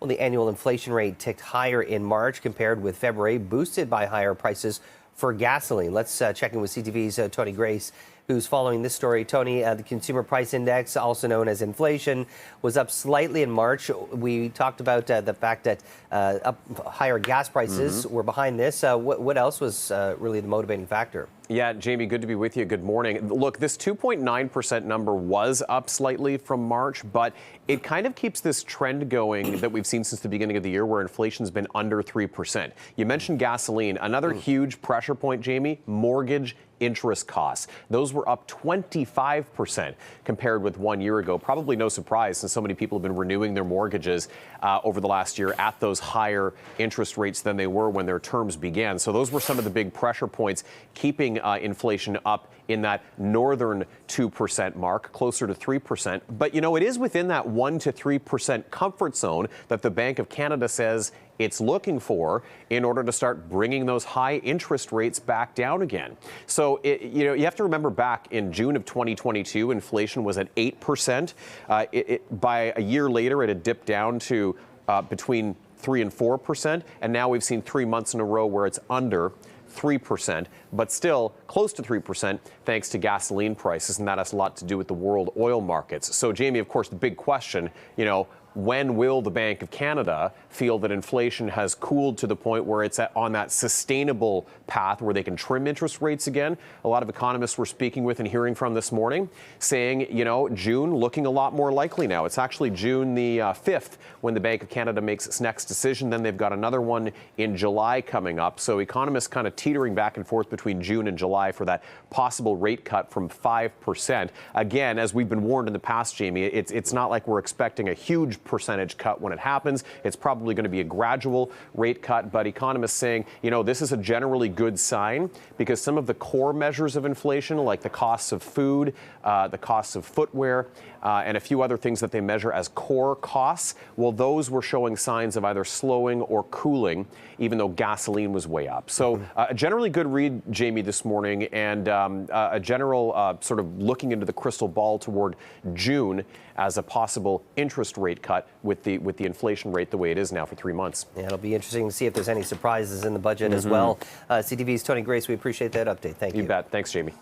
Well, the annual inflation rate ticked higher in March compared with February, boosted by higher prices for gasoline. Let's check in with CTV's Tony Grace, who's following this story. Tony, the Consumer Price Index, also known as inflation, was up slightly in March. We talked about the fact that higher gas prices were behind this. What else was really the motivating factor? Yeah, Jamie, good to be with you. Good morning. Look, this 2.9% number was up slightly from March, but it kind of keeps this trend going that we've seen since the beginning of the year where inflation's been under 3%. You mentioned gasoline. Another huge pressure point, Jamie, mortgage interest costs. Those were up 25% compared with 1 year ago. Probably no surprise since so many people have been renewing their mortgages over the last year at those higher interest rates than they were when their terms began. So those were some of the big pressure points keeping inflation up in that northern 2% mark, closer to 3%. But, you know, it is within that 1 to 3% comfort zone that the Bank of Canada says it's looking for in order to start bringing those high interest rates back down again. So, you have to remember back in June of 2022, inflation was at 8%. By a year later, it had dipped down to between 3 and 4%. And now we've seen 3 months in a row where it's under 3%, but still close to 3% thanks to gasoline prices, and that has a lot to do with the world oil markets. So, Jamie, of course, the big question, when will the Bank of Canada feel that inflation has cooled to the point where it's on that sustainable path where they can trim interest rates again? A lot of economists we're speaking with and hearing from this morning saying, June looking a lot more likely now. It's actually June the 5th when the Bank of Canada makes its next decision. Then they've got another one in July coming up. So economists kind of teetering back and forth between June and July for that possible rate cut from 5%. Again, as we've been warned in the past, Jamie, it's not like we're expecting a huge percentage cut when it happens. It's probably going to be a gradual rate cut, but economists saying, this is a generally good sign because some of the core measures of inflation, like the costs of food, the costs of footwear, and a few other things that they measure as core costs, well, those were showing signs of either slowing or cooling, even though gasoline was way up. So a generally good read, Jamie, this morning, and a general sort of looking into the crystal ball toward June as a possible interest rate cut with the inflation rate the way it is now for 3 months. Yeah, it'll be interesting to see if there's any surprises in the budget as well. CTV's Tony Grace, we appreciate that update. Thank you. You bet. Thanks, Jamie.